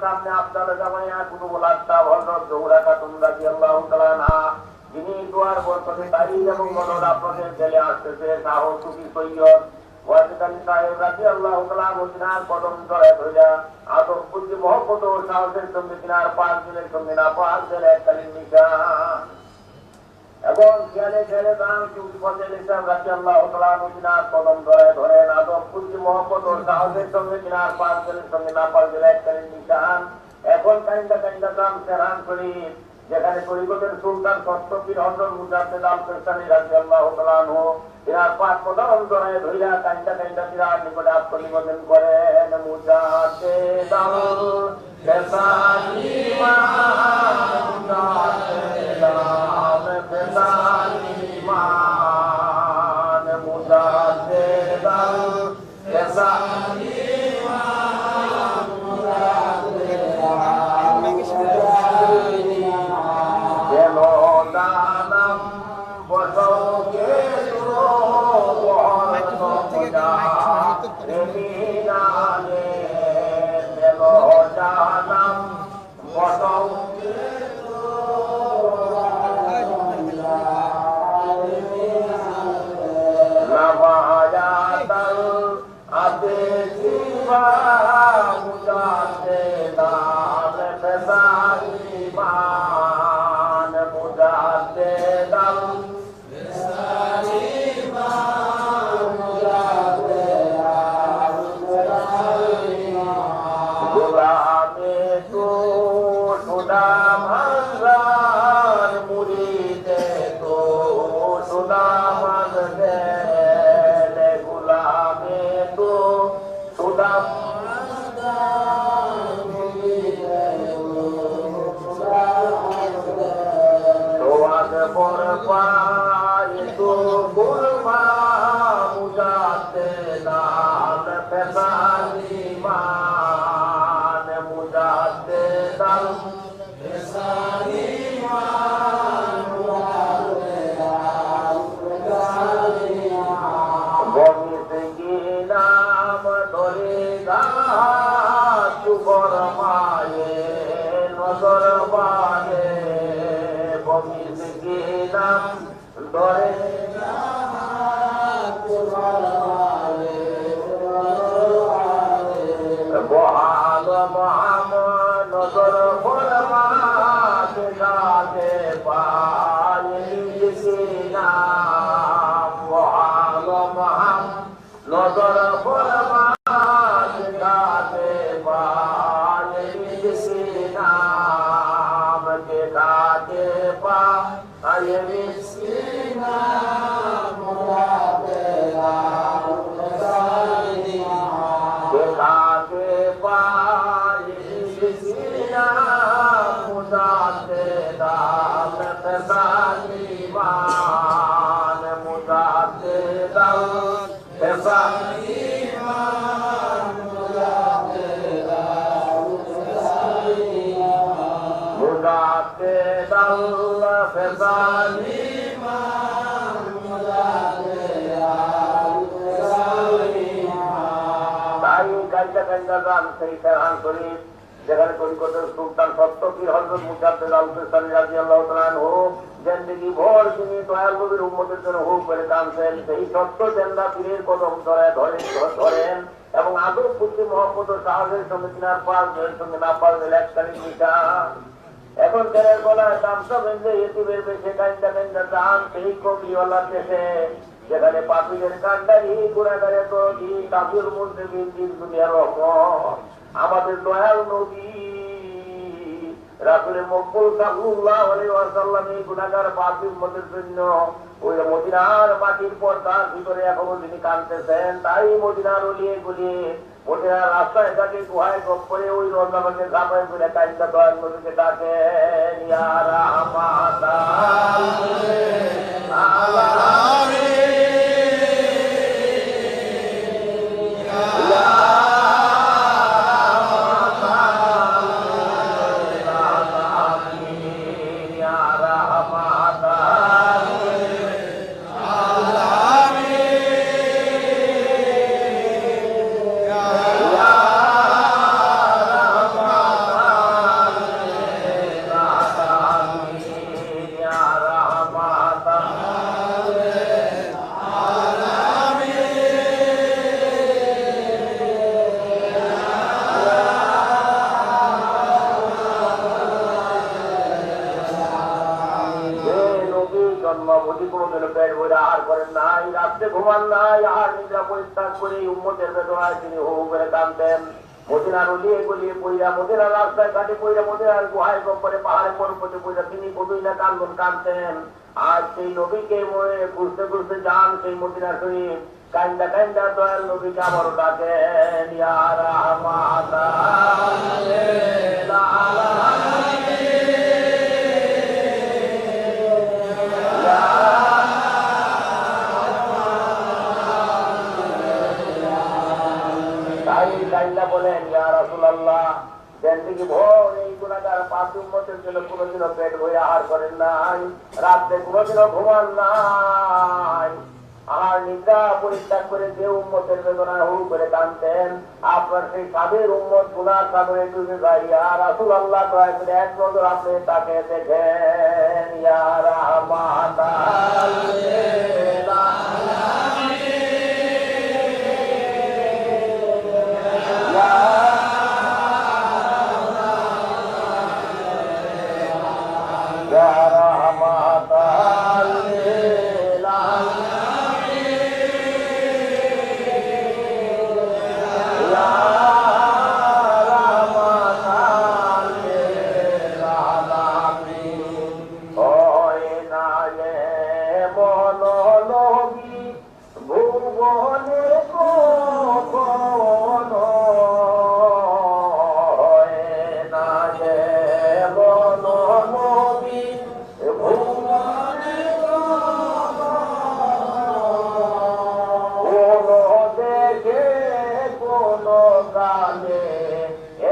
সামনে আপনার জামাইয়া কুতুবুল আত্তাব হযরত জোহরা খাতুন রাদিয়াল্লাহু তাআলা আনহা, যিনি দুয়ার বরকতে তারিজ এবং মনোর আপনাদের জেলে আসতেছে, সাহস সুফি সৈয়দ ওয়াজিদান সাহেব রাদিয়াল্লাহু তাআলা মদিনার কদম ধরে ধরে আদব বুদ্ধি মহব্বত ও সাহসের সঙ্গে তিনার পাঁচ দিনের সঙ্গে না পাঁচ দিনের এককালীন নিশান এবং খেয়ালে খেয়ালে দান সুফি ফজল ইসলাম রাদিয়াল্লাহু তাআলা মদিনার কদম ধরে ধরে আদব বুদ্ধি মহব্বত ও সাহসের সঙ্গে তিনার পাঁচ দিনের সঙ্গে না পাঁচ দিনের এককালীন নিশান এখন কাইন্দা কাইন্দা দাম সেরান শরীফ, যেখানে তরিকতের সুলতান সত্যপীর হযরত মুজাদ্দিদ আল ফেসানি রাদিয়াল্লাহু তাআলা আনহু তিনার পাঁচ কদম ধরে ধইরা কাইন্দা কাইন্দা তিনার নিকটে আত্মনিবেদন করেন। মুজাদ্দিদ আল ফেসানি মা মুজাদ্দিদ আল ফেসানি মা মুজাদ্দিদ আল ফেসানি যেখানে কলিকতার সুলতান সত্যপীর হযরত মুজাদ্দিদ আল ফেসানি রাদিয়াল্লাহু তাআলা আনহু জিন্দেগি ভর তিনি দয়াল নবীর উম্মতের জন্য হুব করে কাঁদছেন, সেই সত্য জেন্দা পীরের কদম ধরেন এবং আদব বুদ্ধি মহব্বত ও সাহসের সঙ্গে তিনার পাঁচ দিনের সঙ্গে না পাঁচ দিনের এককালীন নিশান এখন তেরের গলায় তামসা বেঁধে ইউটিউবের বেশে কাইন্দা কাইন্দা দান সেই কবিওয়ালার দেশে, যেখানে পাপীদের কান্ডারি গুণাগারে তো কাফির মধ্যে দিন দুনিয়ার রহমত আমাদের দয়াল নবী রাসূলের মকবুল সাল্লাল্লাহু আলাইহি ওয়াসাল্লাম এই গুনাহগার পাপী উম্মতের জন্য ওই মদিনার মাটির পর্দার ভিতরে এখনো যিনি কাঁদতেছেন, তাই মদিনার অলিয়ে গলিয়ে মদিনার রাস্তায় ঘাটে গুহায় গপ্পরে ওই রমজানের ঝাঁপায় করে কাইন্দা দয়াল নবীকে ডাকেন, ইয়া রাহমাতাল আলামিন ইয়া মোদি কোনোদিন পেট ভরে আহার করেন নাই, রাত্রে ঘুমান নাই, আহার নিদ্রা পরিত্যাগ করে উম্মতের বেদনায় তিনি হু হু করে কাঁদতেন। মদিনার অলিয়ে গলিয়ে পইরা, মদিনার রাস্তায় ঘাটে পইরা, মদিনার গুহায় গপ্পরে পাহাড়ে পর্বতে পইরা তিনি কতই না কাঁদতেন। আজ সেই নবীকে মনে ঘুরতে ঘুরতে যান সেই মদিনা শরীফ, কান্দা কান্দা দয়াল নবীকে আবারও ডাকেন, ইয়া রাহমাত লিল আলামিন, কান্দা বলেন, ইয়া রাসূলুল্লাহ, জিন্দেগি ভোর এই গুনাহগার পাপী উম্মতের জন্য কোনোদিনও পেট ভরে আহার করেন নাই, রাতে কোনোদিনও ঘুমান নাই, আর নিদ্রা পরিত্যাগ করে যে উম্মতের বেদনায় হু করে কাঁদতেন, আপনার সেই সাধের উম্মত গুনার সাগরে ডুবে যায়। ইয়া রাসূলুল্লাহ, দয়া করে এক নজর আপনি তাকে দেখেন, ইয়া রাহমাতাল লিল আলামিন, ইয়া রাহমাতাল লিল আলামিন, ইয়া রাহমাতাল লিল আলামিন। ওই না রে মনোলোগী ভুবনে কখনো, হয় না রে মনোলোগী ভুবনে কোনো দেখে কোনো গানে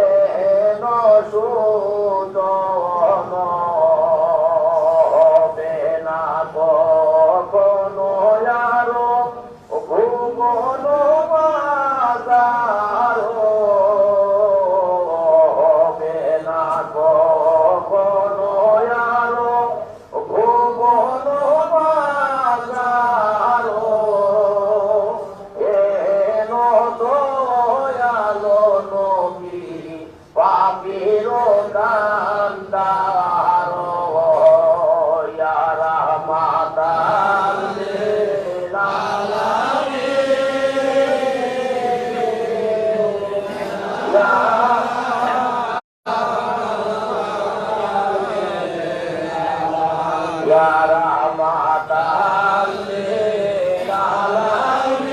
এন সুজন হবে না কখনো আরো ভুবন বাজার, হবে না কখনো আরো ভুবন বাজার, এন দয়ালো নবী পাপীর কান্দার, ইয়া রাহমাতাল লিল আলামিন, ইয়া রাহমাতাল লিল আলামিন,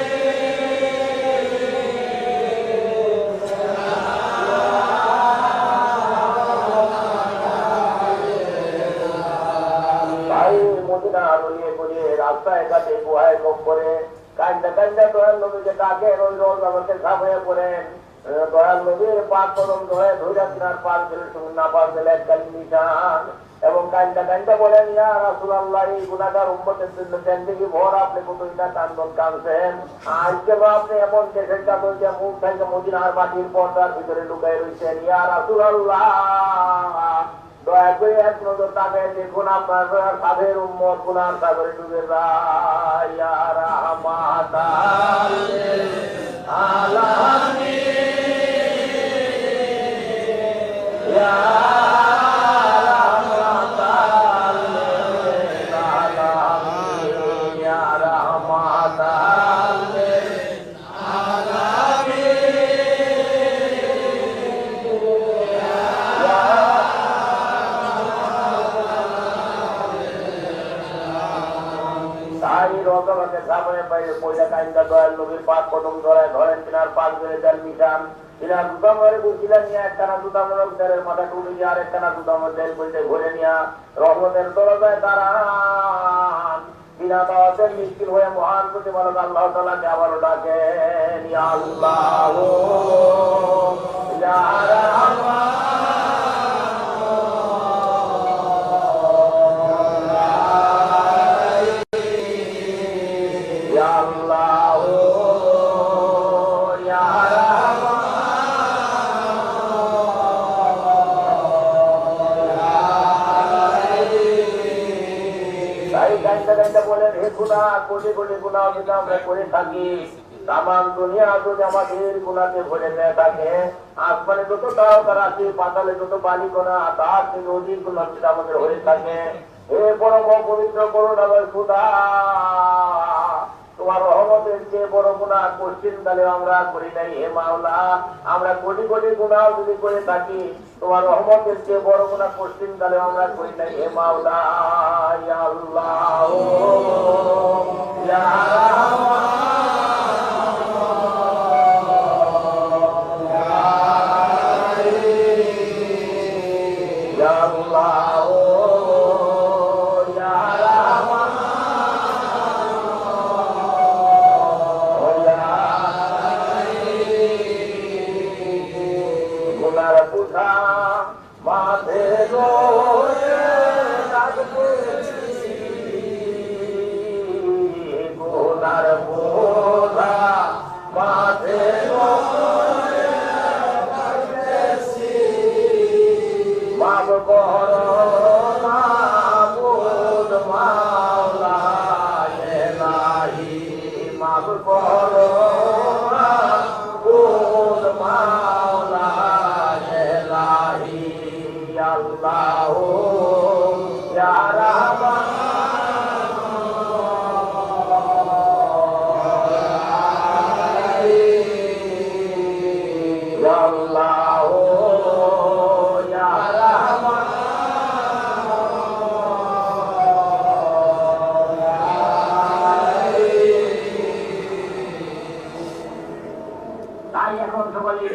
ভাই মদিনার অলিয়ে গলিয়ে রাস্তায় ঘাটে গুহায় গপ্পরে কান্দা কান্দা দয়াল নবীকে ডাকেন, ওই রোজ আমাকে ঝাঁপিয়ে পড়েন, দয়াল নবীর পাক কদম ধরে ধৈরা তিনার পাক দিলে না পাক দিলে এককালীন নিশান, এবং কান্দা কান্দা বলেন, ইয়া রাসূলুল্লাহ, এই গুনাহগার উম্মতের জন্য জিন্দেগি ভোর আপনি কতই না কাঁদছেন, আজকে আপনি এমন দেশের চাদর যে মুখ থেকে মদিনার মাটির পর্দার ভিতরে লুকাই রয়েছেন, ইয়া রাসূলুল্লাহ, দয়া করে এক নজর তাকায় দেখুন আপনার সাধের উম্মত গুনার সাগরে ডুবে যায়, ইয়া রাহমাতাল লিল আলামিন, ইয়া রাহমাতাল লিল আলামিন, ইয়া রাহমাতাল লিল আলামিন, তাই রজবাকে সামনে বাইরে পয়লা কাইন্দা দয়াল নবীর পাক কদম ধরায় ধরেন, তিনার পাক ধরে দেন মিটান, তিনার জুতা মরে বসিলেন নিয়ে একখানা জুতা মরক তেলের মাথা টুটে দিয়ে আর একখানা জুতা মর তেল বইতে ঘুরে নিয়া রহমতের দরজায় দাঁড়ান, বিনা দাওয়াতের মিষ্কিল হয়ে মহান প্রতিপালক আল্লাহ তাআলাকে আবারও ডাকেন, ইয়া আল্লাহ ইয়া রাহমান, ইয়া আল্লাহ ইয়া রাহমান, তাই কান্দা কান্দা বলেন, হে খোদা, কোটি কোটি গুনাহ আমরা করে থাকি, তাম দুনিয়া যদি আমাদের গুনাতে ভরে নেয় থাকে, আসমানে যত তারকা রাশি, পাতালে যত বালি গোনা, তার থেকে অধিক গুনাহ আমাদের হয়ে থাকে, হে পরম পবিত্র করুণাময় খোদা, তোমার রহমতের যে বড় গুনাহ কোশ্চিন কালে আমরা করি নাই হে মাওলা। আমরা কোটি কোটি গুনাহ যদি করে থাকি, তোমার রহমতের যে বড় গুনাহ কোশ্চিন কালে আমরা করি নাই হে মাওলা। ইয়া আল্লাহ ইয়া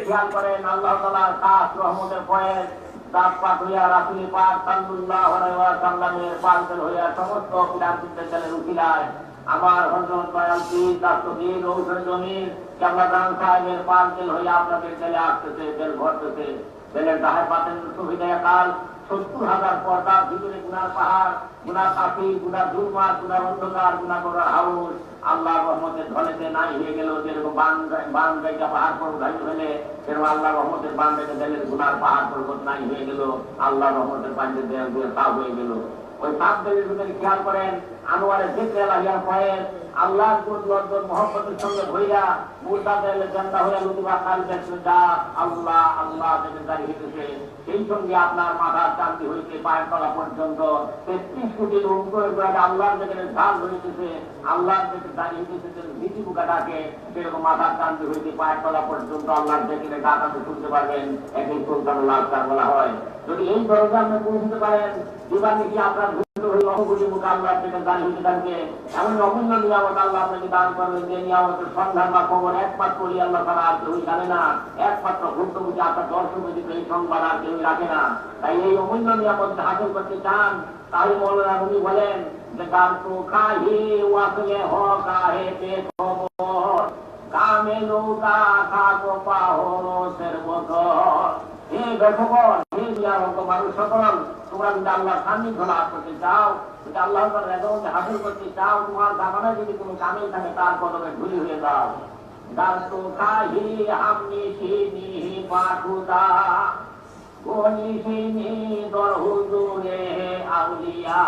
খেয়াল করেন, আল্লাহ তাআলার খাস রহমতের ফয়েজ দাঁত পাক হইয়া রাসূল পাক সাল্লাল্লাহু আলাইহি ওয়াসাল্লামের পালতেল হইয়া সমস্ত পিলার জালের উঠিলায় আমার হযরত দয়াল পীর দাস্তগীর রৌশন জমির কেবলাদান সাহেবের পালতেল হইয়া আপনাদের জেলে আসতেছে, জেল ভরতেছে। জেলের দাহে পাতেন সুবিধায় কাল ৭০,০০০ পর্দার ভিতরে গুনার পাহাড়, গুনার কাফি, গুনার ধুলমার, গুনার অন্ধকার, গুনাহ করার হাউস আল্লাহর রহমতের ধনেতে নাই হয়ে গেল। যেরকম বান জায়গা পাহাড় পর্বত ধাইত হলে সেরকম আল্লাহর রহমতের বান জায়গা জেলের গুনার পাহাড় পর্বত নাই হয়ে গেল। আল্লাহর রহমতের পাঞ্জের দেয়াল দিয়ে সাফ হয়ে গেল। ওই সাফ দেবের ভিতরে খেয়াল করেন, আনোয়ারের জিক্র এলাহিয়ার ফয়েজ আল্লাহর কুদরত মুহাব্বতের সঙ্গে ভইরা মুরতাদের জান্নাত হইয়া লুতুবা খালিদের যা আল্লাহ আল্লাহ থেকে জারি হইতেছে। সেই সঙ্গে আপনার মাথার চাঁদি হইতে পায়ের তলা পর্যন্ত ৩৩ কোটি লোক আল্লাহর যেখানে ঝাল হইতেছে, আল্লাহর থেকে জারি হইতেছে ভীতি বুকাটাকে, সেরকম মাথার চাঁদি হইতে পায়ের তলা পর্যন্ত আল্লাহর যেখানে ডাকাতে শুনতে পারবেন। একই সুলতানুল আজকার বলা হয়। যদি এই দরজা আপনি পৌঁছতে পারেন, দিবানি কি আপনার এমন অমূল্য নিয়ামত আল্লাহ আপনাকে দান করবেন, যে নিয়ামতের সন্ধান বা খবর একমাত্র আল্লাহ তাআলা আর কেউ জানে না। একমাত্র ভুক্তভোগী আপনার দর্শক ব্যতীত এই সংবাদ আর কেউ রাখে না। তাই এই অমূল্য নিয়ামত হাসিল করতে চান, তাহলে মৌলানা রুমি বলেন যে গান তো খাহি ওয়াসলে হ কাহে পে খবর কামে নৌকা খাগো পাহরের বদর। হে বেখবর, হে নিয়ামত মানুষ সকল, তোমরা যদি আল্লাহর সান্নিধ্য লাভ করতে চাও, যদি আল্লাহ রেজাউল হাসিল করতে চাও, তোমার জামানায় যদি কোনো কামেই থাকে তার কদমে ধুলি হয়ে যাও। দাসু কাহি হামনি সিনি পাঠুদা গনি সিনি দর হুজুরে আউলিয়া।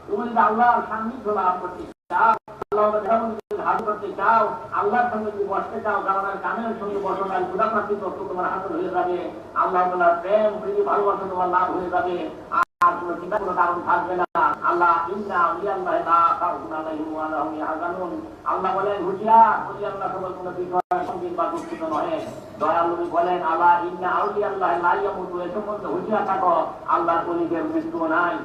তুমি যদি আল্লাহর সান্নিধ্য লাভ করতে চাও, আল্লাহর রেজাউল হাসিল করতে চাও, আল্লাহর সঙ্গে যদি বসতে চাও, জামানার কামের সঙ্গে বসো না, ক্ষুধা প্রাপ্তি তত্ত্ব তোমার হাসিল হয়ে যাবে। আল্লাহ তাআলার প্রেম প্রীতি ভালোবাসা তোমার লাভ হয়ে যাবে। আর কোনো চিন্তা কোনো কারণ থাকবে না। আল্লাহ ইন্না আউলিয়াল্লাহি লা খাউফুন আলাইহিম ওয়া লা হুম ইয়াহজানুন। আল্লাহ বলেন হুঁশিয়ার, আল্লাহ সকল কোনো বিষয় সঙ্গীত বা দুঃখিত নয়। দয়াল নবী বলেন আল্লাহ ইন্না আউলিয়াল্লাহি লা ইয়ামুতু, এ সম্বন্ধে হুঁশিয়ার থাকো, আল্লাহর ওলিদের মৃত্যু নাই।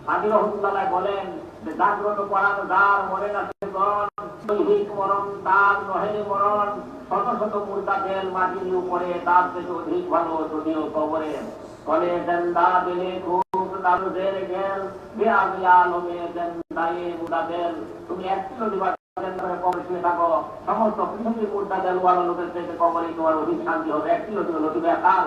সাদি রাহমাতুল্লাহ বলেন যে জাগ্রত পরানো দ্বার মরে না সেগণ, দৈহিক মরণ তার নহে মরণ, শত শত মুর্দাদের মাটির উপরে তার থেকে অধিক ভালো যদিও কবরে কলে জেন্দা দিলে খুব দারুদের গেল বেআবি আলমে জেন্দায়ে মুদাদের। তুমি একটু দিবার কবরে শুয়ে থাকো, সমস্ত পৃথিবীর মুর্দাদের ওয়ালা লোকের থেকে কবরে তোমার অধিক শান্তি হবে। একটি লতিবে কাল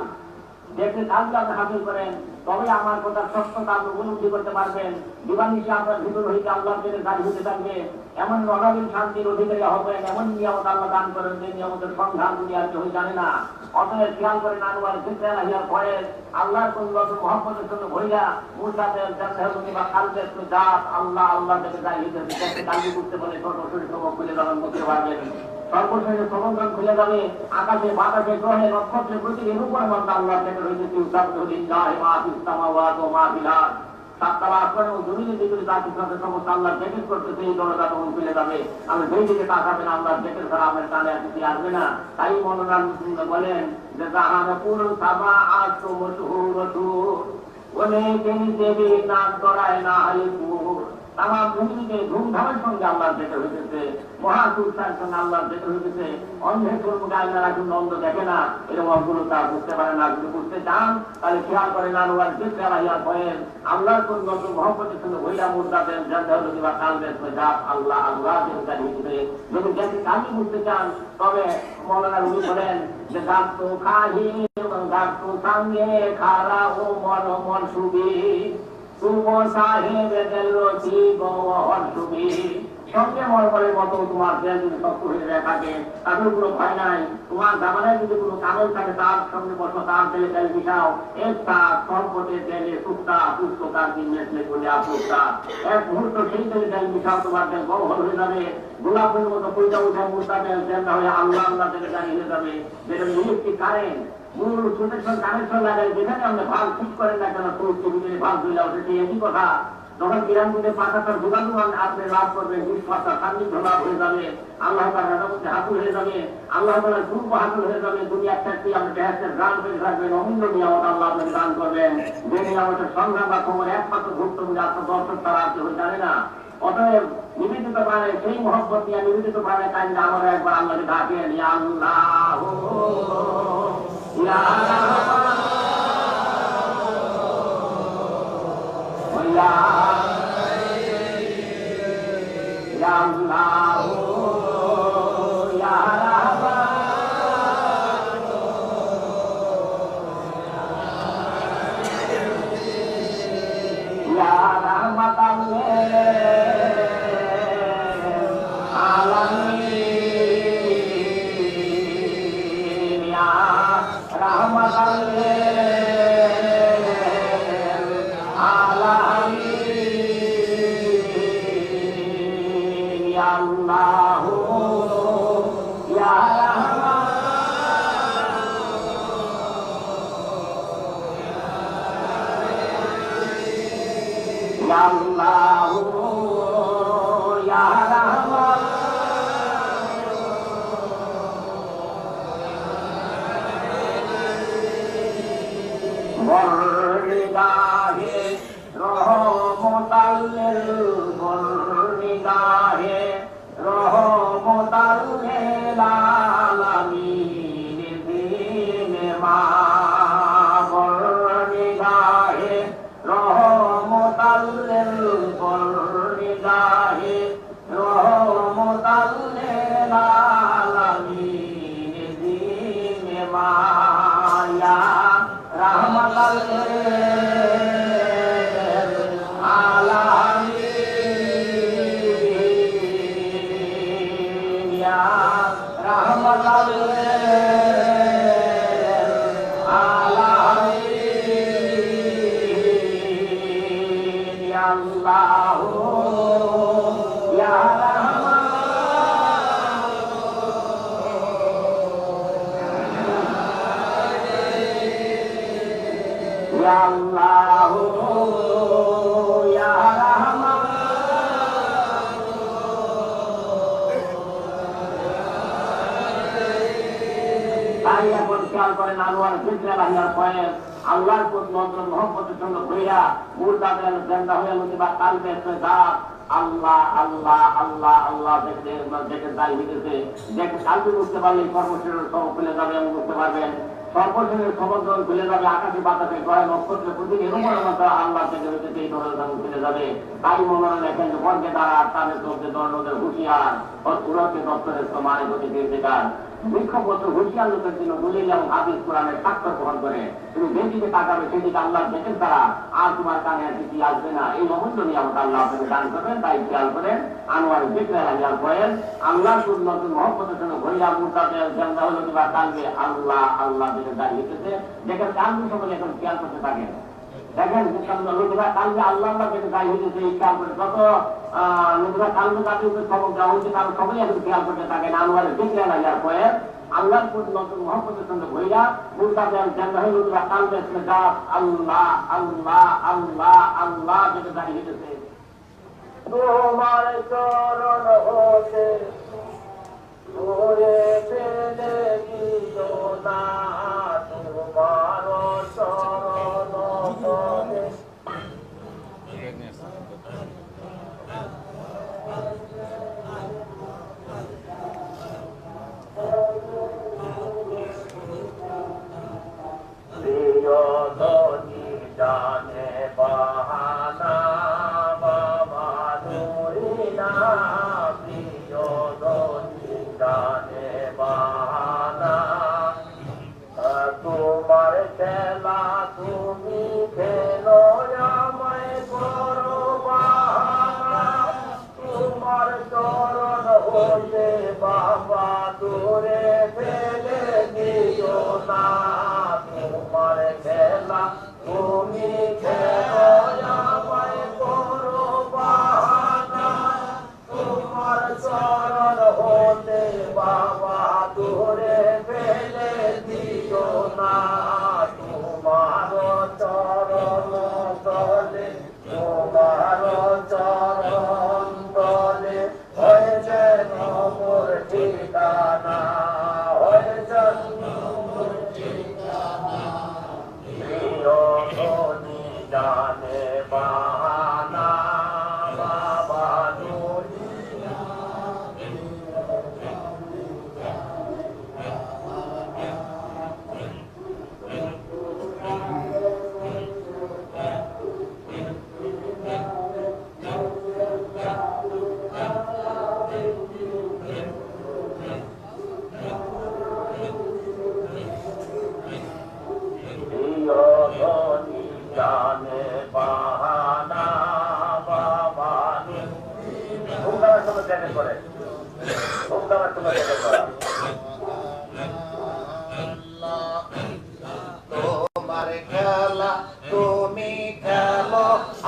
দেখে কালকে আপনি হাসিল করেন, তবে আমার কথা সত্যতা আপনি উপলব্ধি করতে পারবেন। দিবানিশি আপনার ভিতর হইতে আল্লাহর জন্য গাড়ি হতে থাকবে, এমন অনাবিল শান্তির অধিকারী হবেন। এমন নিয়ামত আল্লাহ দান করেন যে নিয়ামতের সন্ধান দুনিয়ার কেউ জানে না। অতএব খেয়াল করেন, আনোয়ার জিক্র এলাহিয়ার ফয়েজ আল্লাহর কুদরত মুহাব্বতের সঙ্গে ভরিয়া মুরতাদের জান্নাতুল বা কালবের জাত আল্লাহ আল্লাহ থেকে গাড়ি হতে কালবি করতে বলে ছোট শরীর সব খুলে দান করতে পারবেন। সর্বশেষে সমুদ্র খুলে যাবে, আকাশে বাতাসে গ্রহে নক্ষত্রে প্রতিদিন উপর মন্ত্র আল্লাহ থেকে রয়েছে। সাততলা আসমান এবং জমিনে যেগুলি যা কিছু আছে সমস্ত আল্লাহ জেকেট করতেছে, এই দরজা তখন খুলে যাবে। আমি যেই দিকে তাকাবেন আল্লাহ জেকেট ছাড়া আমার কানে আর কিছু আসবে না। তাই মনোরাম বলেন যে জাহানপুর সাবা আছো মশহুরতু অনেকে দেবী নাক গড়ায় না হাইপুর। তামাম পৃথিবীতে ধুমধামের সঙ্গে আল্লাহ জেকের হইতেছে, মহাপুরুষের সঙ্গে আল্লাহ জেকের হইতেছে। অন্ধের কর্মকে আল্লাহ রাখুন, অন্ধ দেখে না, এরকম অগুলো তারা বুঝতে পারে না। যদি বুঝতে চান তাহলে খেয়াল করে না ওয়ার জেকে আল্লাহ কয়েন আল্লাহর কোন নতুন মহব্বতের সঙ্গে হইলা মুদ্রাতেন জানতে বা কালবের যা আল্লাহ আল্লাহ যেটা হিসেবে যদি দেখি কালি বুঝতে চান তবে মৌলানা রুমি বলেন যে গাছ তো খাহি গাছ তো সঙ্গে খারা ও মন মন সুবি সঙ্গে মরবলের মতো তোমার দেহ যদি শক্ত হয়ে থাকে তাদের কোনো ভয় নাই। তোমার জামানায় যদি কোনো কাগজ থাকে তার সঙ্গে বসো, তার তেলে তেল মিশাও, একটা সম্পদের তেলে সুক্তা পুস্তকার দিন মেসলে বলে আপুক্তা এক মুহূর্ত সেই তেলে তেল মিশাও, তোমার তেল বড় হয়ে যাবে। গোলাপের মতো পয়সা উঠে মুদ্রা তেল তেল হয়ে আল্লাহ আল্লাহ থেকে দাঁড়িয়ে যাবে। যেটা ইলেকট্রিক কারেন্ট মূল প্রোটেকশন কানেকশন লাগাই, যেখানে আপনি ভাগ ঠিক করেন না কেন ভাগ ধরে উঠেছে একই কথা। যখন কিরামপুরে পাতাটার যোগাযোগ আপনি লাভ করবেন, নিষ্পাতা সান্নিধ্য লাভ হয়ে যাবে, আল্লাহ তাআলার মধ্যে হাসিল হয়ে যাবে, আল্লাহ তাআলার রূপ হাসিল হয়ে যাবে। দুনিয়ার চাকরি আপনি বেহেশতের গ্রাম পেয়ে থাকবেন, অমূল্য নিয়ামত আল্লাহ আপনাকে দান করবেন। যে নিয়ামতের সংগ্রাম বা খবর একমাত্র ভুক্তভোগী আপনার দর্শক তারা আর কেউ জানে না। অতএব নিবেদিত প্রাণে সেই মহব্বত নিয়ে নিবেদিত প্রাণে কাজে আমরা একবার আল্লাহকে ডাকেন, ইয়া আল্লাহ ইয়া আল্লাহর মন্ত্র মহব্বতের সঙ্গে হইয়া মুরদাদের জেন্দা হইয়া নদী বা কালবে আল্লাহ আল্লাহ আল্লাহ আল্লাহ দেখে দায়ী হইতেছে। দেখে কালবে বুঝতে পারলে কর্মশীলের সব খুলে যাবে এবং বুঝতে পারবেন সর্বজনের সমর্থন খুলে যাবে। আকাশে বাতাসে গ্রহে নক্ষত্রে প্রতিদিন এরকম মতো আল্লাহ থেকে হইতেছে এই ধরনের খুলে যাবে। তাই মনোনয়ন দেখেন যে বর্গে দ্বারা তাদের চলছে দণ্ডদের হুঁশিয়ার ও সুরক্ষে দপ্তরের সমানে গতি দীর্ঘিকার বৃক্ষপত্র হুঁশিয়ার লোকের জন্য দলিল এবং হাদিস কোরআনের স্বাক্ষর গ্রহণ করে। তুমি যেদিকে তাকাবে সেদিকে আল্লাহ দেখেন তারা আর তোমার কানে আর কিছু আসবে না। এই অমূল্য নিয়ামত আল্লাহ আপনাকে দান করবেন। তাই খেয়াল করেন আনোয়ার দেখলে হাজার করেন আল্লাহ নতুন মহব্বতের জন্য ভৈরা মুদ্রাতে জানতে হলো কিংবা কালবে আল্লাহ আল্লাহ দেখে দাঁড়িয়েছে। দেখেন কালবে সকলে এখন খেয়াল করতে থাকেন। দেখেন লোকেরা কালবে আল্লাহ আল্লাহ দেখে দাঁড়িয়ে হয়েছে এই খেয়াল করে যত লোকেরা কালবে তাদের উপরে খবর দেওয়া হয়েছে তারা সবাই এখন খেয়াল করতে থাকেন। আনোয়ার দেখলে হাজার করেন আল্লাহর প্রতি নতুন মহব্বতের সঙ্গে ভইরা মুরতাদের জান্নাতুল্লাহ কালবে গাছ আল্লাহ আল্লাহ আল্লাহ আল্লাহ যেটা দাঁড়িয়ে গেছে তোমার চরণ হতে ঘুরে ফেলে দিল না তোমার চরণ হতে জানে বাহানা বাবা নুরিনা প্রিয় ধনী জানে বাহানা তোমার খেলা তুমি খেলো আমায় করো বাহানা তোমার চরণ হতে বাবা দূরে ফেলে দিও না তোমার খেলা তুমি খেলো আমায় করো বাহানা তোমার চরণ হতে বাবা দূরে ফেলে দিও না তোমার চরণ তলে তোমার চরণ তলে হয়েছে মোর ঠিকানা হয়েছে জানে বাহানা বাবা নুরিনা জানে বাহানা বাবা ধুমধামের সঙ্গে জ্যাকেট করে ধুমধামের সঙ্গে জ্যাকেট করা তোমার খেলা তুমি খেলো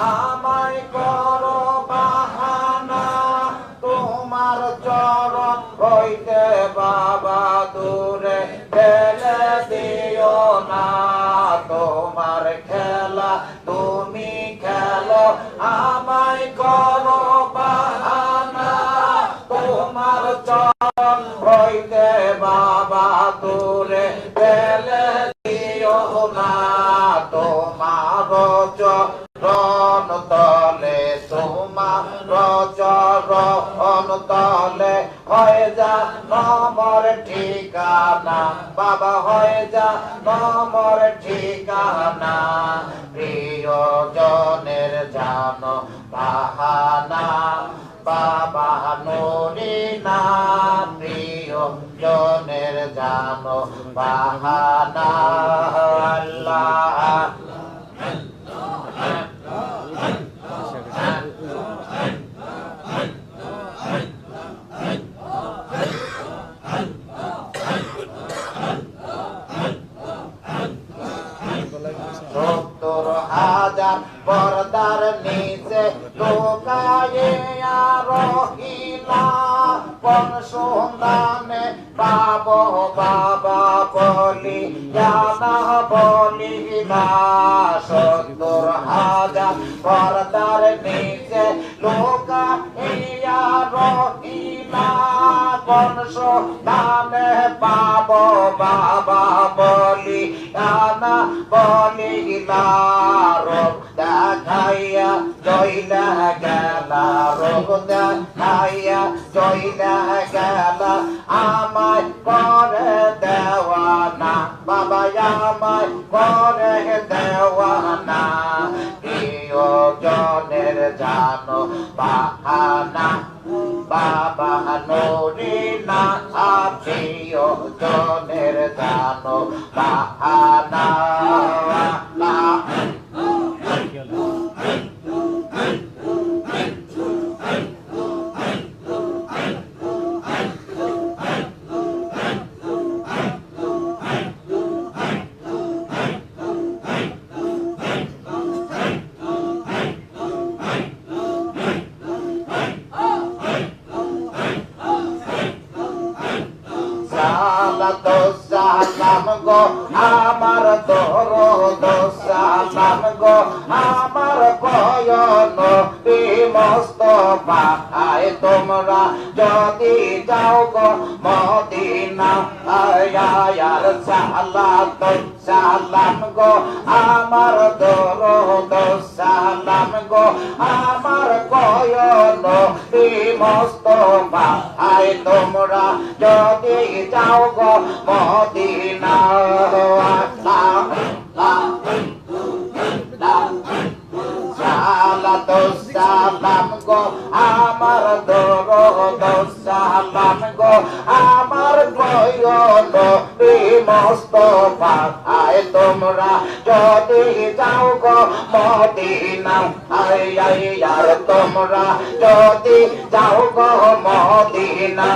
আমায় করো বাহানা তোমার চরণ হইতে বাবা দূরে ফেলে দিও না তোমার খেলা তুমি খেলো আমায় করো বাহানা তোমার চরণ হইতে বাবা দূরে ফেলে দিও না তোমার চরণ তলে তোমার চরণ তলে হয়ে যা নম্বর ঠিকানা বাবা হয়ে যা নম্বর ঠিকানা প্রিয়জনের জানো বাহানা বাবা নুরিনা প্রিয়জনের জানো বাহানা আল্লাহ পর্দার নিচে লোকাইয়া রহিলা কোন সন্ধানে পাব বাবা বলি জানা বলিলা ৭০,০০০ পর্দার নিচে লোকাইয়া রহিলা কোন সন্ধানে পাব বাবা বলি জানা বলিলা দেখাইয়া জয়লা গেলা রোগ দেখাইয়া জয়লা গেলা আমায় করে দেওয়ানা বাবা আমায় করে দেওয়ানা প্রিয়জনের জানো বাহানা বাবা নুরিনা প্রিয়জনের জানো বাহানা গো আমার কয়ন মুস্তফা আয় তোমরা যদি যাও গো মদিনা আয়ার সালাত সালাম গো আমার দরুদ সালাম গো আমার কয়ন মুস্তফা আয় তোমরা যদি যাও গো মদিনা সালাত সালাম গো আমার দরুদ সালাম গো আমার কয়ন মুস্তফা আয় তোমরা যদি যাও গো মদিনা আর তোমরা যদি যাও গো মদিনা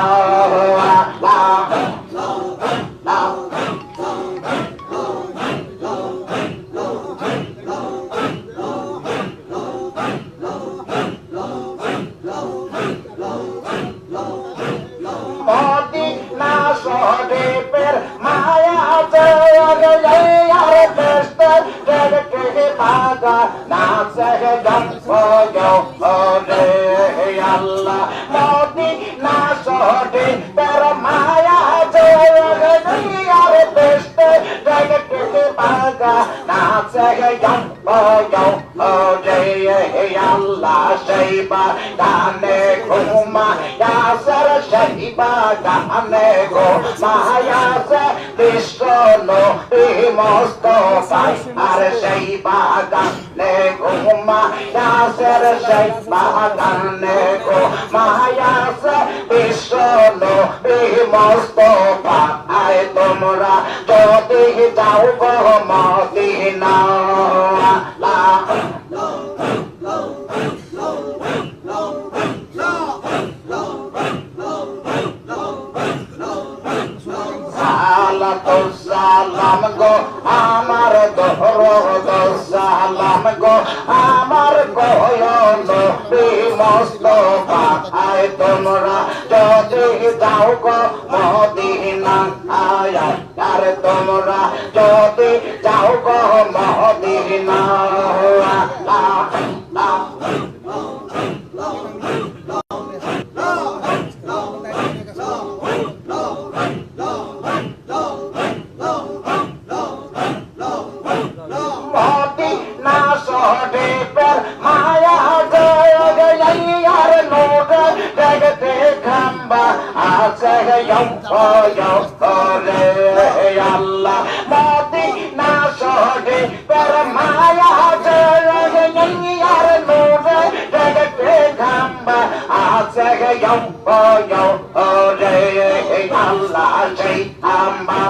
মদিনা শরীফের মায়া জয় আর বেস্ত জগতে পাগা নাচে রে আল্লাহ মদিনা শরীফের মায়া জয় আর বেস্ত জগতে পাগা নাচে রে আল্লাহ সেইবা গানে ঘুমা ইয়াসর সেইবা গানে গো মায়া সে বিশ্ব নবী মুস্তফা আর সেইবা গানে ঘুমা ইয়াসর সেইবা গানে গো মায়া সে বিশ্ব নবী মুস্তফা আয় তোমরা যদি যাও গো মদিনা সালাম গো আমার দরুদ সালাম গো আমার কয়ন মুস্তফা আয় তোমরা যদি যাও গো মদিনা আর তোমরা যদি যাও গো মদিনা আল্লাহ মদিনা শরীফের মায়া জয়ার নূরে জগতে খাম্বা আছে রে আল্লাহ সেই খাম্বা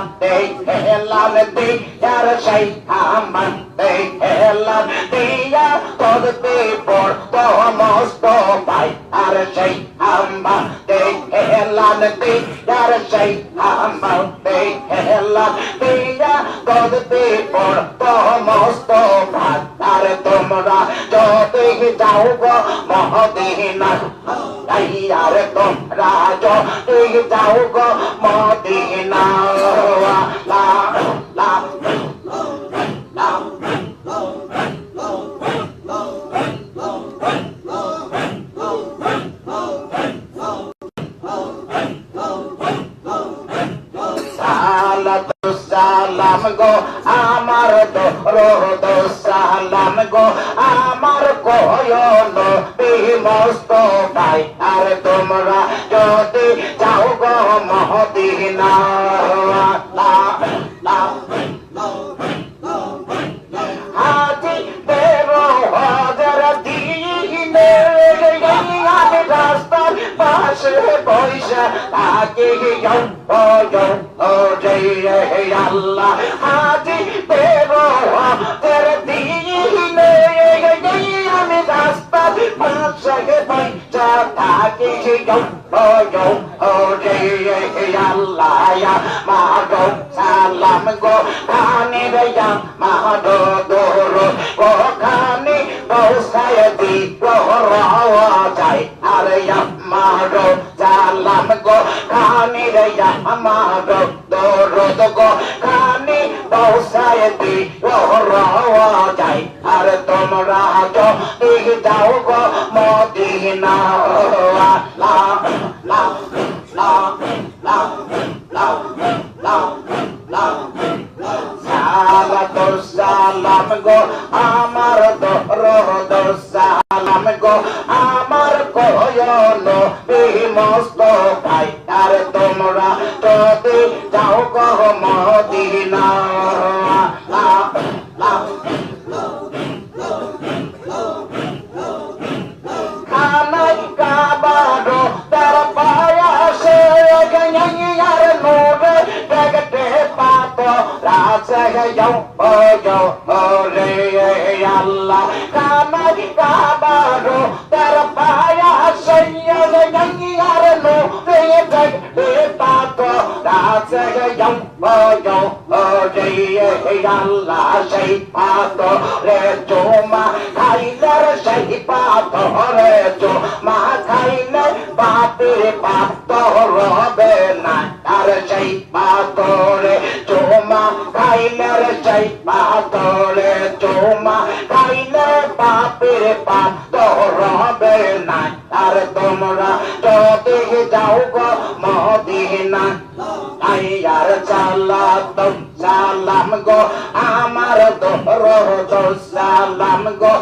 হেলাল দিয়ার সেই খাম্বা হেলাল দিয়া করতে পড়তো মুস্তফা আর সেই খাম্বা হেলাল দিয়ার সেই খাম্বা হেলাল দিয়া করতে পড়তো মুস্তফা আর তোমরা যদি যাও গো মদিনা আর তোমরা যদি যাও গো মদিনা সালাম গো আমার দরুদ সালাম গো আমার কয়ন মুস্তফা আর তোমরা যদি যাও গো মদিনা হাজি বেরো হাজার দিনে আমি রাস্তার পাশে পয়সা তাকে আল্লাহ হাজি বেরো হাজার দিনে আমি রাস্তার পাশে পয়সা তাকে আল্লাহ মাগো সালাম গো খানি রেয়া মাগো দোরো গো খানি পৌঁছায় দি রওয়া যায় আরে মাগো সালাম গো খানি রেয়া মাগো দোরো গো খানি পৌঁছায় দি রওয়া যায় আর তোমরা যদি যাও গো মদিনা লা লা লা লা লা লা লা সালাতুল সালাম গো আমার দরদ সালাম গো আমার কয়ন বিমস্তফাই আর তোমরা যদি যাও গো মদিনা লা লা খানাই কাবারো তার পায়াসে গঞ্জার নূরে দেখতে পাতো রাজে যাও ও যাও রে আল্লাহ খানাই কাবারো তার পায়াসে গঞ্জার নূরে দেখতে পাতো রাজে যাও ও যাও রে আল্লাহ সেই পাতো রে চুমা খাইলার সেই পাতো রে চুমা খাইলে বাপের পাপ তো রবে না আর সেই পাতরে চুমা খাইলে সেই পাতরে চুমা খাইলে বাপের পাপ তো রবে না আর তোমরা যদি যাও গো মদিনা আইয়ার সালাতুল সালাম গো আমার দরদ সালাম গো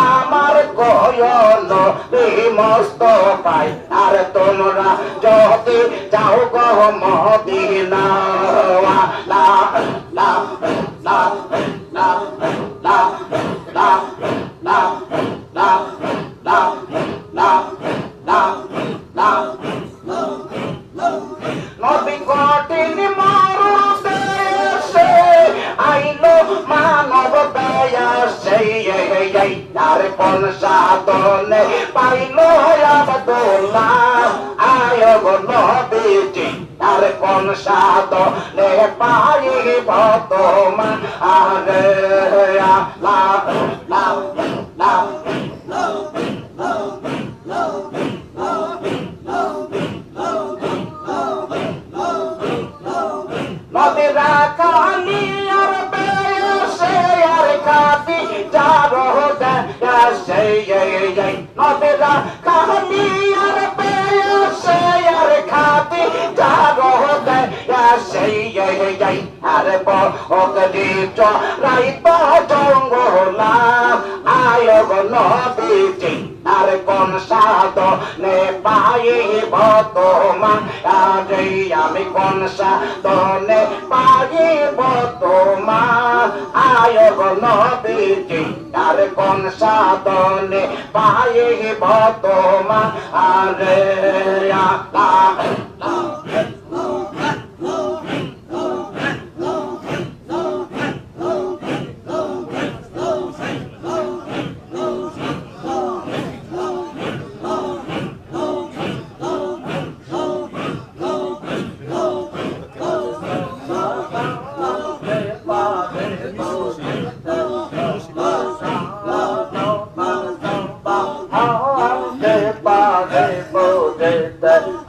আমার কয়ন বিমস্তফাই আর তোমরা যদি যাও গো মদিনা লা লা লা লা লা লা লা লা লা লা লা লা নবী কঠিন মরুদেশে আইলো মানব দয়াসে আর কোন সাধনে পাইলো আব্দুল্লাহ আয় গো নবীজি আর কোন সাধনে পাইব তোমার আরে লা লা লা নদীরা কালি আর বেশে আর কাতি যারো দেশে নদীরা কালি আর বেশে আর খাতি যারো দেশে আর বকরি চড়াই জঙ্গলা আয় গো নবীজি আর কোন সাধনে পাইব তোমার আরে আমি কোন সাধনে পাইব তোমার আয় গো নবীজি আর কোন সাধনে পাইব তোমার আরে আল্লাহ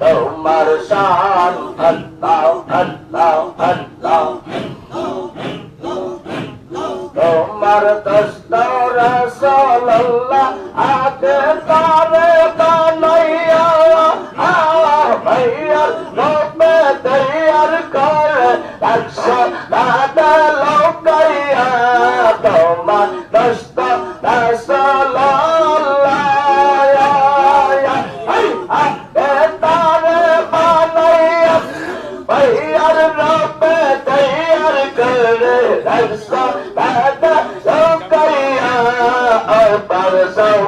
তোমার শান আল্লাহ আল্লাহ আল্লাহ তোমার দস্তর রাসূলুল্লাহ আগে তারে বানাইয়া ভাইয়া নবে তৈয়ার করে একশো দাদা লোকাইয়া তোমার দস্তর রাসূলুল্লাহ भैयार रबे तैयार करे रक्षा पैदा कैया और परसों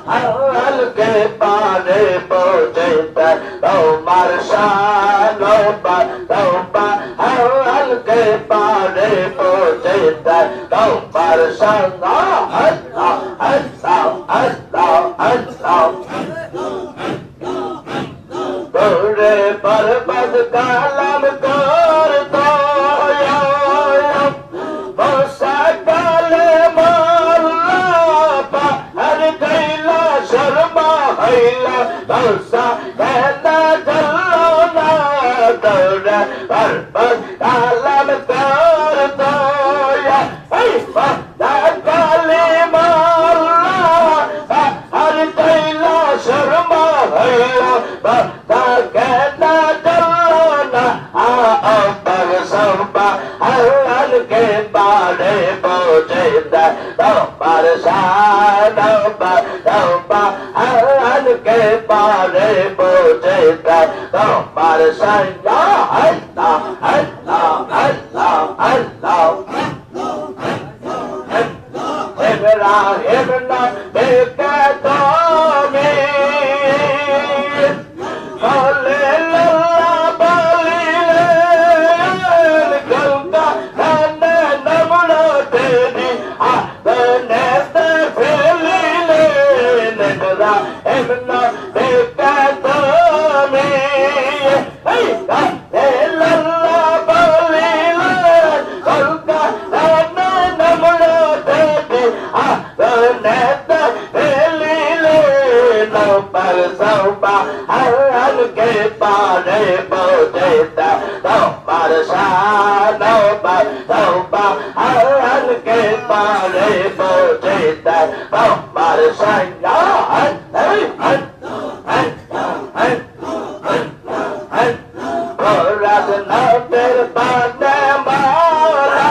हल के पारे पहुँचे तो मरशानो पर तौबा हल के पारे पहुँचे तो मरशाना अल्लाह अल्लाह अल्लाह अल्लाह गोरे पर्वत कालम कर दो बसा काले माला हर गैला शर्मा हैला बसा कहना चलो ना गोरे पर्वत कालम कर दो बसा काले माला শানবা তওবা আন কে পারে বোঝে তোমার সায়া আল্লাহ আল্লাহ আল্লাহ আল্লাহ ইব্রাহিম নবী কে তুমি খলিলুল্লাহ বলিলেন গঙ্গা কানে নমরুদেরি আপনে তে ফেলিলেন ইব্রাহিম নবী কে তুমি খলিলুল্লাহ বলিলেন গঙ্গা কানে নমরুদেরি আপনে তে ফেলিলেন पर सौबा हर के पारे बोझेता तुम्हार शानोबा सौबा हर के पारे बोझेता तुम्हार शाया रात नौकर बाने मारा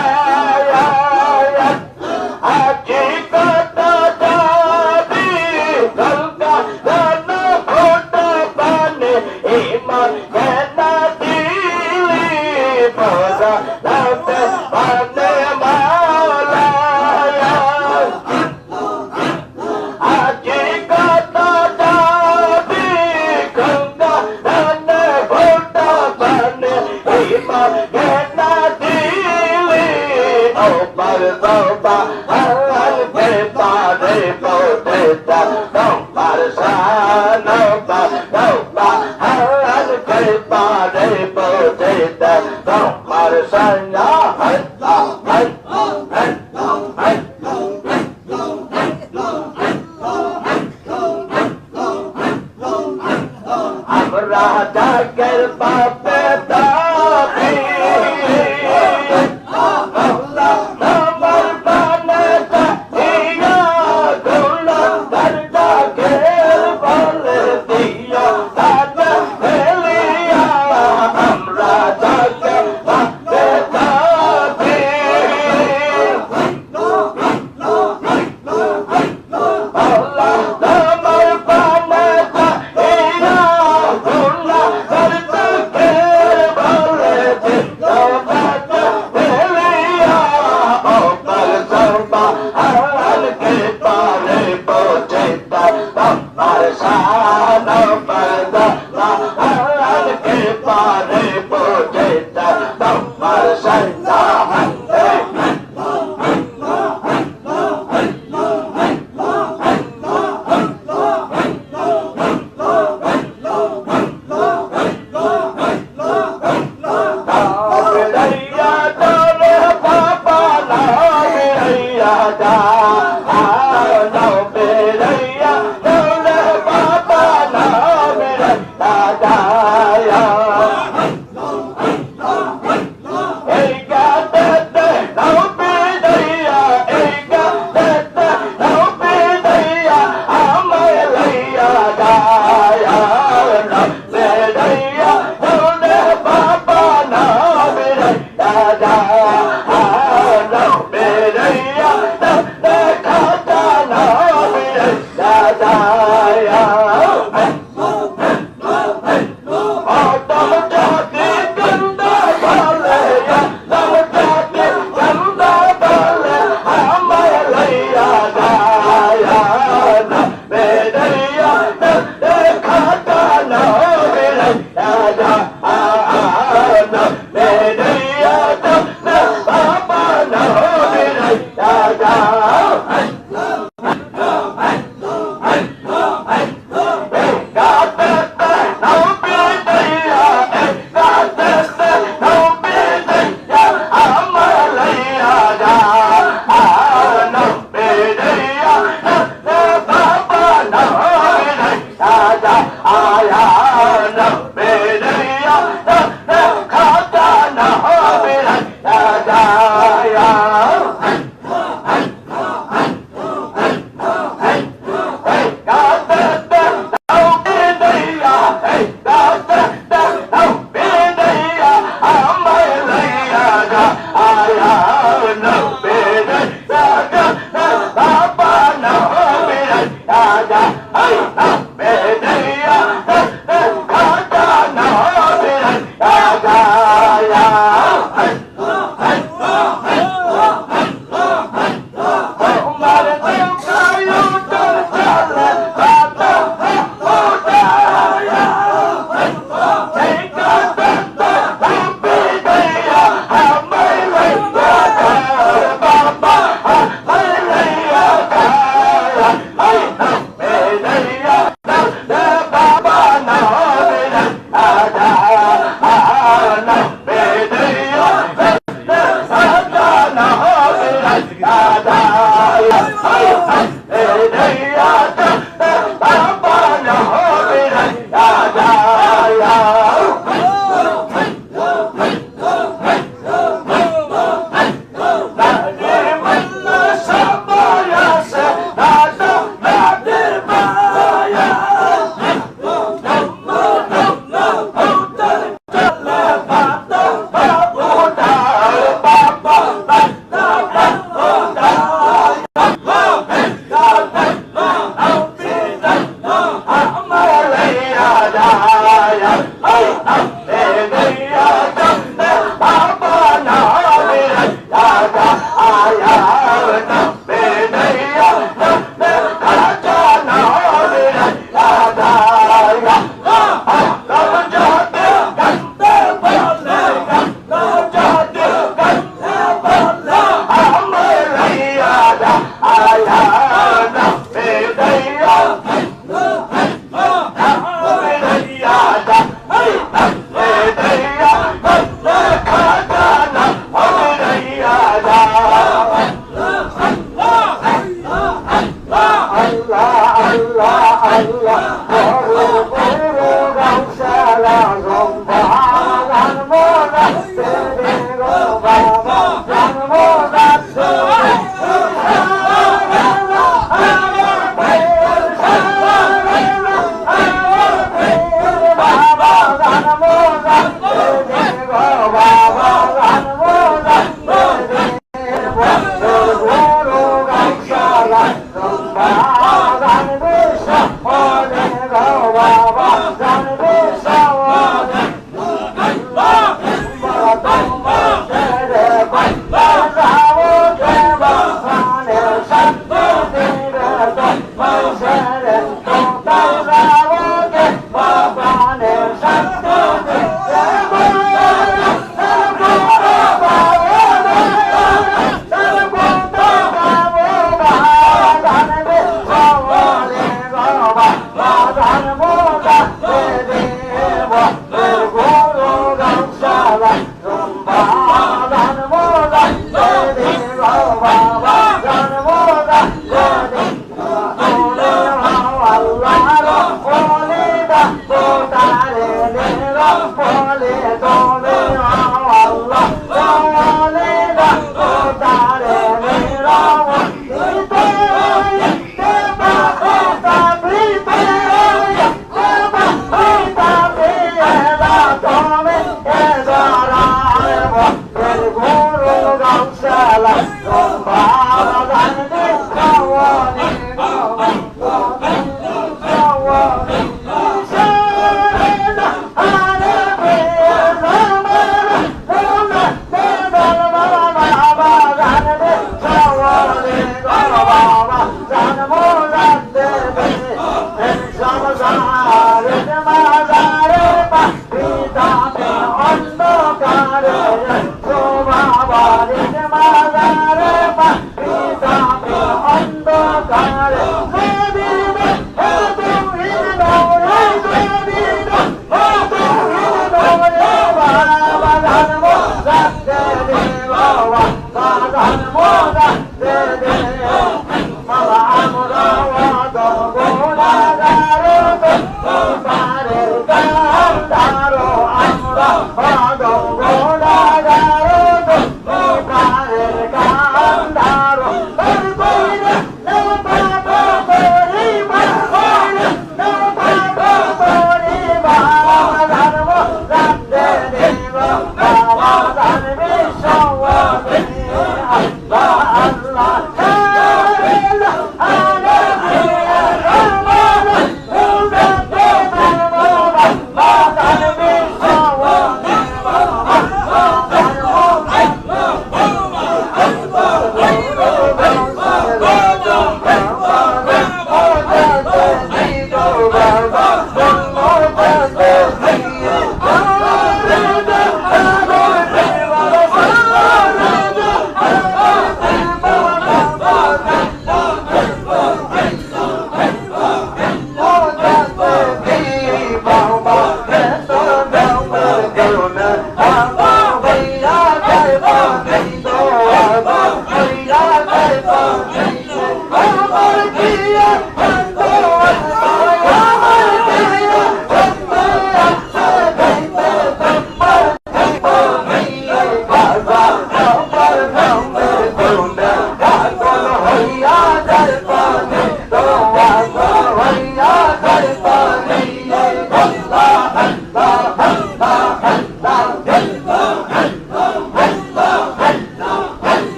आजी को तो जादी Ganga iman kena dili pada nate pada malaya aji kata jadi ganga nane bota bane iman kena dili opar soba hal ke pare poteta nomar sana ba pare poteta tomar sanya amra jagar pape tapi Allah namar baneta iya gulan darda ger bale diya tada Baba আল্লাহ আল্লাহ বড় বড় গাউসালা রম্বাগান মোরা তেরে গো বাবা জান মোরা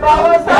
Baba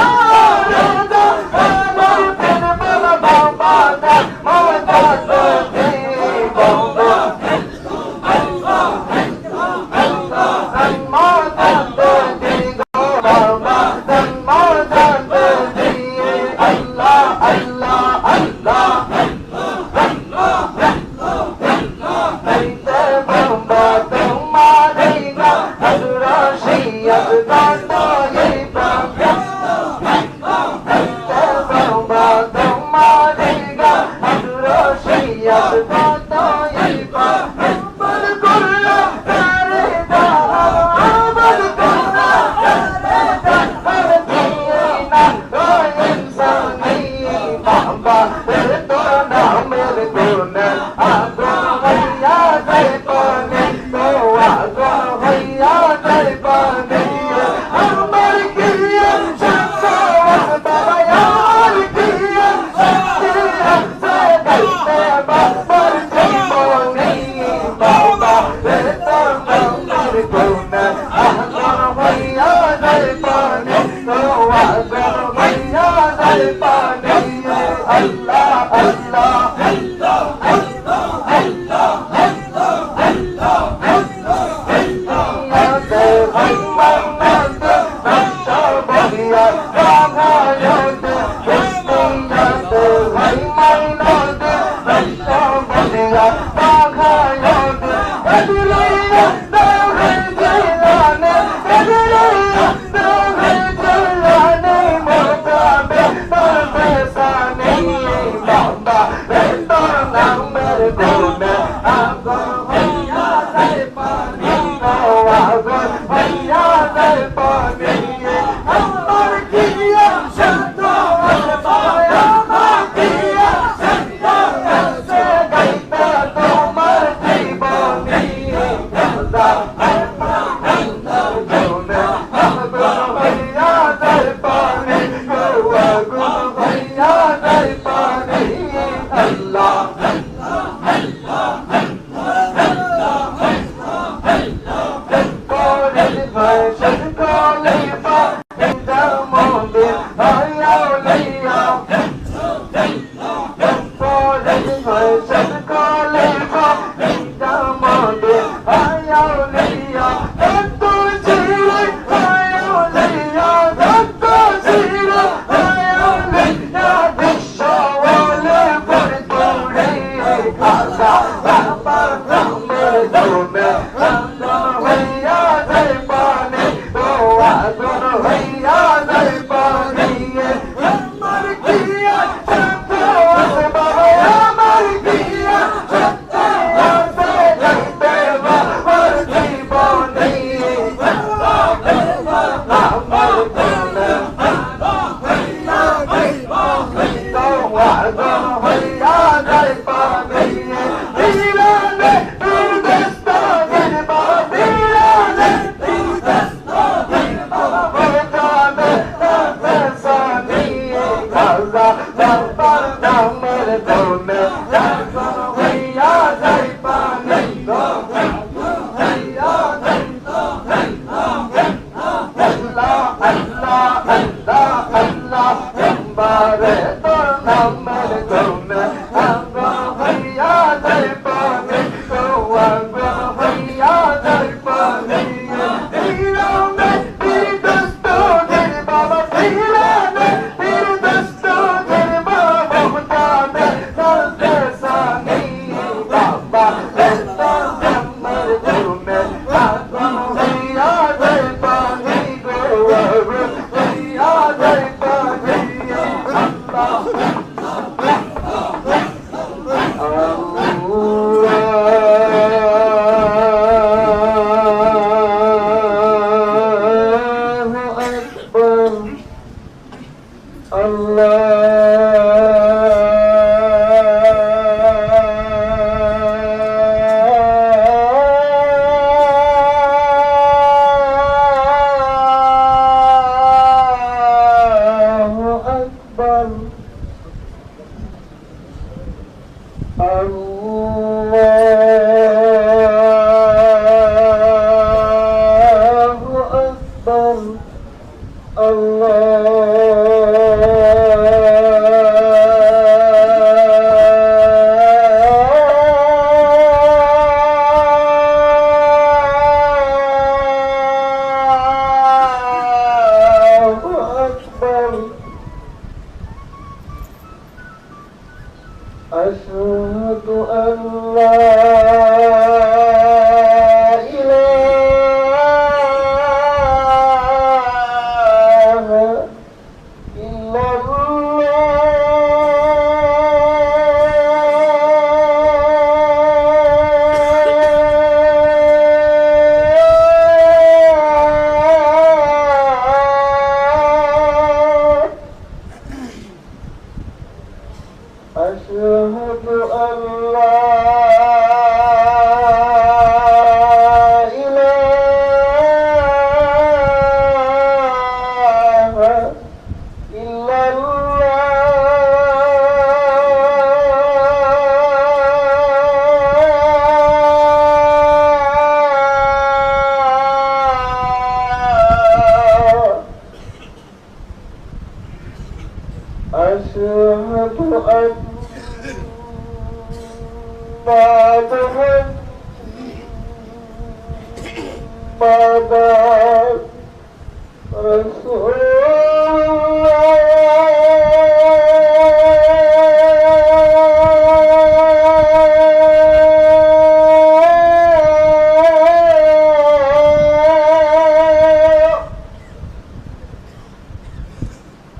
رسول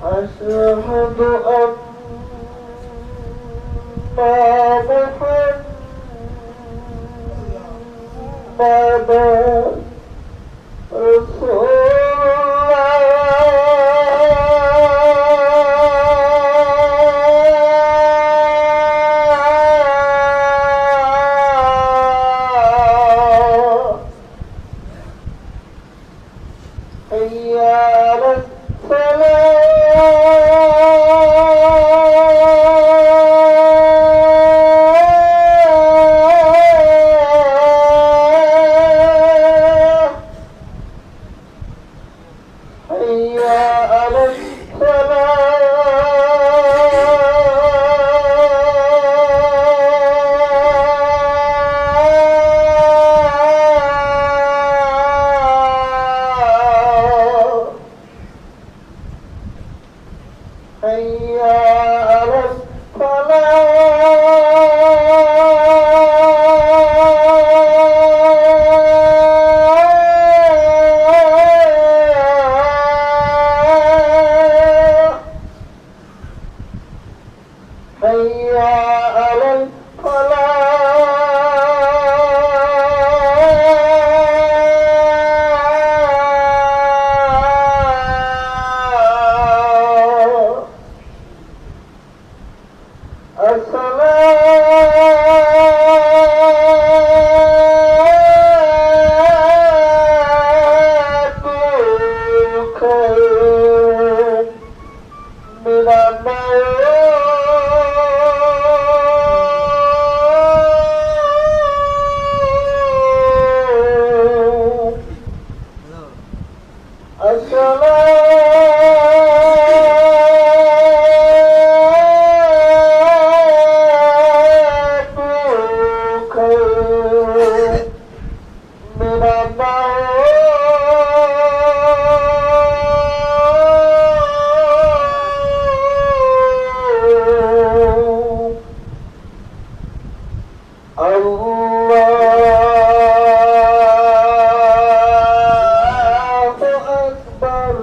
أشهد أن محمدا رسول الله حي على الصلاة حي على الصلاة حي على الفلاح حي على الفلاح الصلاة خير من النوم الصلاة خير من النوم الله أكبر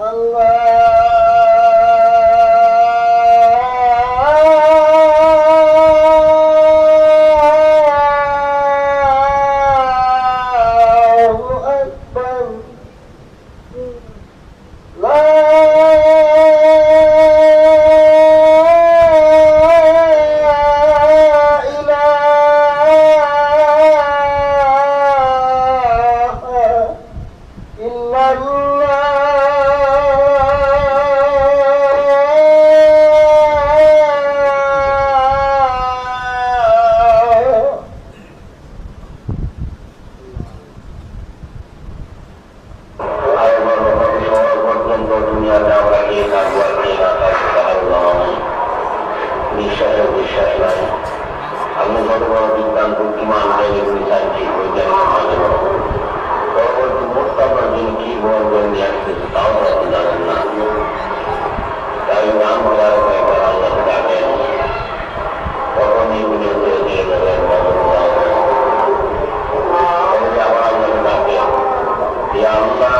الله أكبر لا إله إلا الله পর্যন্ত দুনিয়াতে আমরা গিয়ে থাকবো আর গিয়ে না থাকবো বিশ্বাসের বিশ্বাস নাই। আপনি কত বড় বিজ্ঞান বুদ্ধিমান জ্ঞানী সাইন্টিফিক বৈজ্ঞানিক পরবর্তী মোস্তাফার যিনি কি বলবেন নিয়ে আসতেছে তাও তো আপনি জানেন না। তাই নাম বলার একবার আল্লাহ ডাকেন, তখনই উনি উঠে দিয়ে দেবেন আবার আল্লাহ ডাকেন, ইয়া আল্লাহ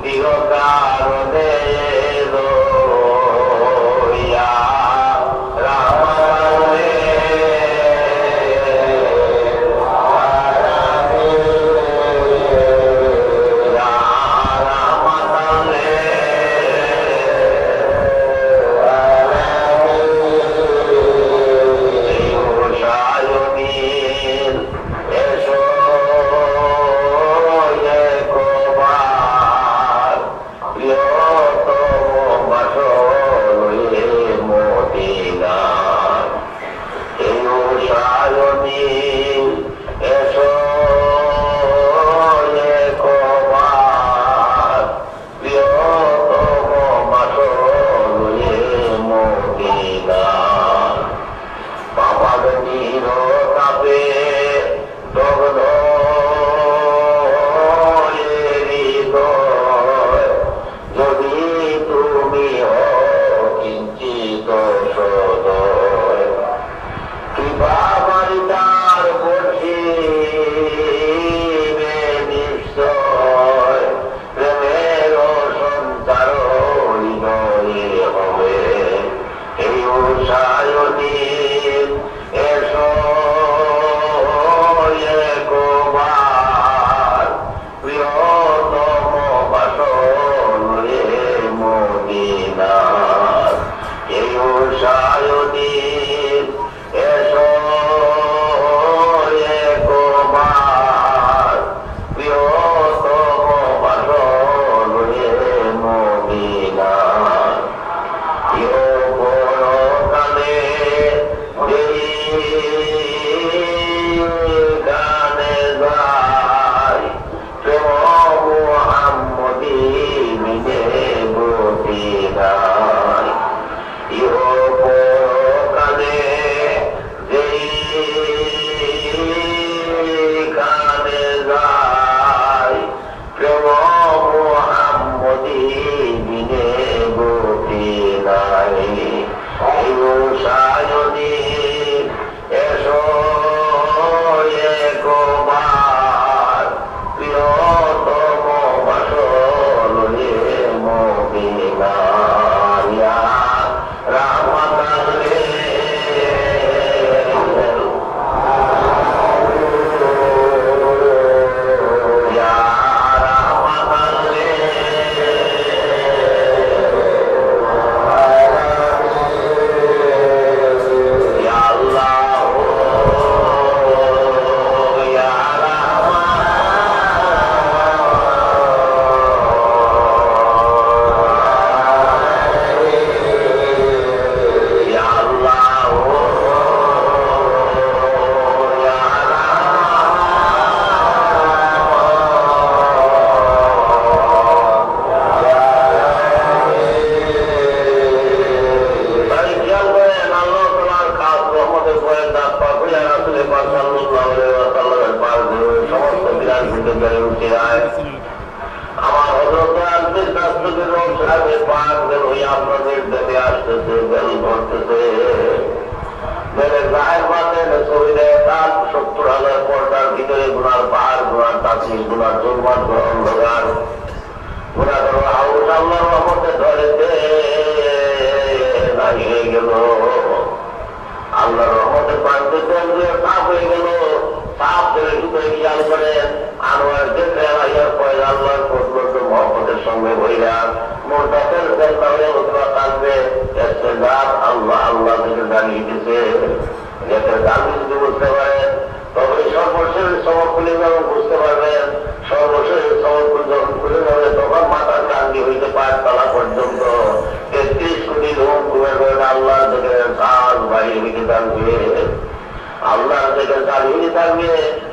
চিরকারণে রইয়া রামালে আল্লাহর রহমতে পাঁচতে সাফ হয়ে গেল। সাফ ধরে ঢুকে খেয়াল করেন আনোয়ার দেখে পয়লা আল্লাহর পর্যন্ত মহব্বতের সঙ্গে বইরা মোটাতের তাহলে ওতবা কাঁদবে আল্লাহ আল্লাহ থেকে দাঁড়িয়ে দিতে দাবি যদি বুঝতে পারেন তবে সর্বশেষ সবক খুলে যখন বুঝতে পারবেন, সর্বশেষ সবক যখন খুলে যাবে তখন মাথার কান্দি হইতে পাঁচ তলা পর্যন্ত ৩৩ কোটি লোক ঘুরে ঘুরে আল্লাহ থেকে কাজ বাড়ি হইতে থাকবে, আল্লাহ থেকে চালিয়ে থাকবে।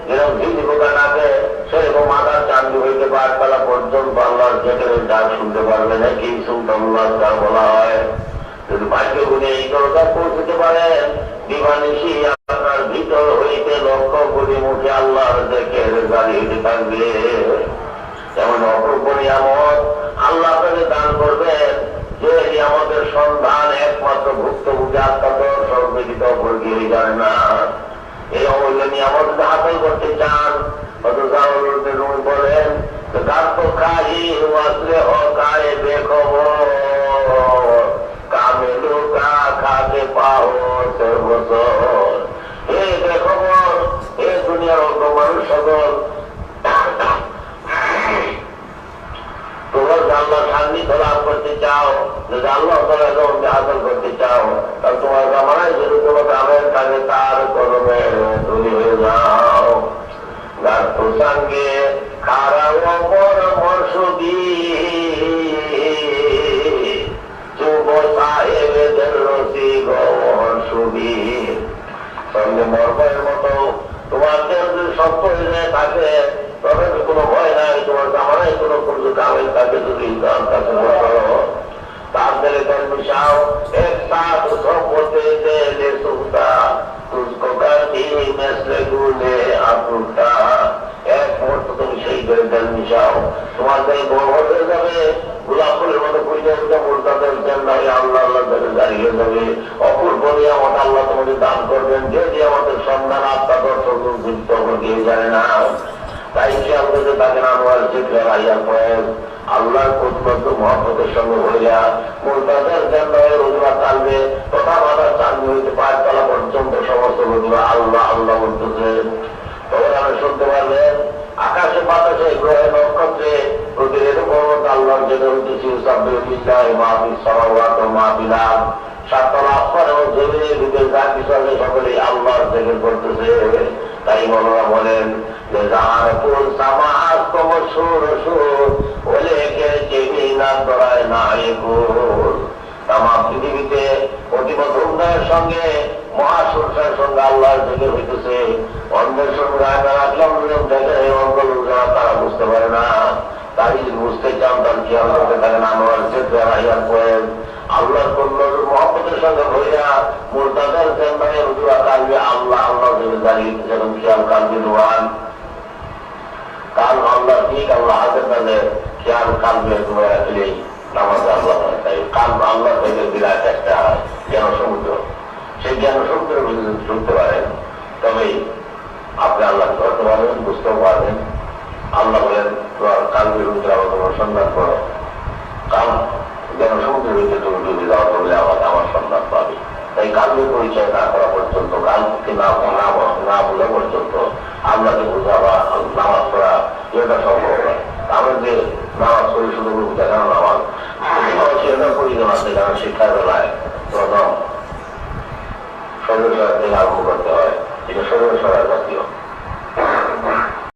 যেরকম ভিড়ি পোকা নাকে সেরকম মাথার চান্দি হইতে পাঁচ তলা পর্যন্ত আল্লাহর যেখানে ডাক শুনতে পারবে না। কি শুনতে আল্লাহ যা বলা হয়, যদি ভাগ্য গুণে এই দরকার পৌঁছতে পারেন দিবানিশি আপনার ভিতর হইতে লক্ষ কোটি মুখে আল্লাহর দেখে দাঁড়িয়ে হইতে থাকবে। যেমন অপূর্ব নিয়ামত আল্লাহ তাকে দান করবেন, যে নিয়ামতের সন্ধান একমাত্র ভুক্তভোগী আত্মা তো সর্ববিদিত অপরকি হয়ে যায় না। এই অমূল্য নিয়ামত হাসিল করতে চান, বলেন গাছ তো খাই আসলে আল্লাহ সান্নিধ্য লাভ করতে চাও, যদি আল্লাহ তাআলার রহমত হাসিল করতে চাও, তাহলে তোমার জামানায় যদি কোনো কামের থাকে তার কদমে ধনী হয়ে যাও। গাছু সঙ্গে খারাপ অপর মসুদি যুব সাহেবেদের রসি গর সুবি সঙ্গে মর্মের মতো তোমাদের যদি সত্য হয়ে থাকে তবে কোনো ভয় নাই। তোমার জামানায় কোনো কোনো কামের থাকে যদি কাছে তাদের মিশাও এক সাথ সব করতে দে সুলতা तुझको करती मैसले गुले आपुता এক মুহূর্ত তুমি সেই দল মিশাও, তোমার দেহ বড় হয়ে যাবে, গোলাপ ফুলের মতো পূজা পূজা মুরতাদের জান্নাতে আল্লাহ আল্লাহ ধরে দাঁড়িয়ে যাবে। অপূর্ব নিয়ামত আল্লাহ তোমাদের দান করবেন, যে নিয়ামতের সন্ধান আত্মা দর্শক যুক্ত কেউ জানে না। তাই খেয়াল করতে থাকেন আনোয়ার জিকরা রাইয়াল ফয়েজ আল্লাহর প্রতিবদ্ধ মহব্বতের সঙ্গে হইয়া মুরতাদের জান্নাতে রোজা কালবে তথা মাথার চাঁদ হইতে পাঁচতলা পর্যন্ত সমস্ত রোজা আল্লাহ আল্লাহ বলতেছে। তখন আমি শুনতে পারবেন আকাশে বাতাসে গ্রহে নক্ষত্রে প্রতিদিন পর্বত আল্লাহর জন্য হইতেছি মাহফিল সরাওয়াত মাহফিলাম সাততলা আসমান এবং জমিনের ভিতরে যা কিছু আছে সকলেই আল্লাহর জিকির করতেছে। তাই মনোরা বলেন যে যাহার ফুল সামাজ তম সুর সুর বলে কে চেনি না দরায় না একুল। তামা পৃথিবীতে অতিব ধূমধামের সঙ্গে মহাসংসারের সঙ্গে আল্লাহর জিকির হইতেছে। অন্ধের সঙ্গে আগে রাখলাম দেখে অন্ধ লোকেরা তারা বুঝতে পারে না। তাই যদি বুঝতে চান তার খেয়াল করতে থাকেন আনোয়ার জিকরা রাইয়াল ফয়েজ আল্লাহর কল্যাণ মহব্বতের সঙ্গে হইয়া মুরতাদের জান্নাতে রুজুয়া কালবে আল্লাহ আল্লাহ জন্য দাঁড়িয়ে যেমন খেয়াল কালবে দোয়ান কাল আল্লাহ ঠিক আল্লাহ হাতের কাছে খেয়াল কালবে দোয়া রাখলেই নামাজ আল্লাহ তাই কাল আল্লাহ থেকে বিরাট একটা জ্ঞান সমুদ্র, সেই জ্ঞান সমুদ্রের ভিতরে শুনতে পারেন তবেই আপনি আল্লাহ ধরতে পারবেন, বুঝতেও পারবেন। আল্লাহ বলেন তোমার কালবে রুজুরা তোমার সন্ধান করো, কাল যেন সমুদ্রের ভিতরে তুমি ডুবে যাওয়া করলে আমার সন্ধান পাবে। তাই কালকে পরিচয় না করা পর্যন্ত, কালকে না বলা পর্যন্ত আল্লাহকে বোঝাবা নামাজ পড়া এটা সম্ভব নয়। আমাদের নামাজ পড়ি শুধু দেখানো নামাজ সেটা পরিজন আছে, কারণ শিক্ষার বেলায় প্রথম সদস্য থেকে আরম্ভ করতে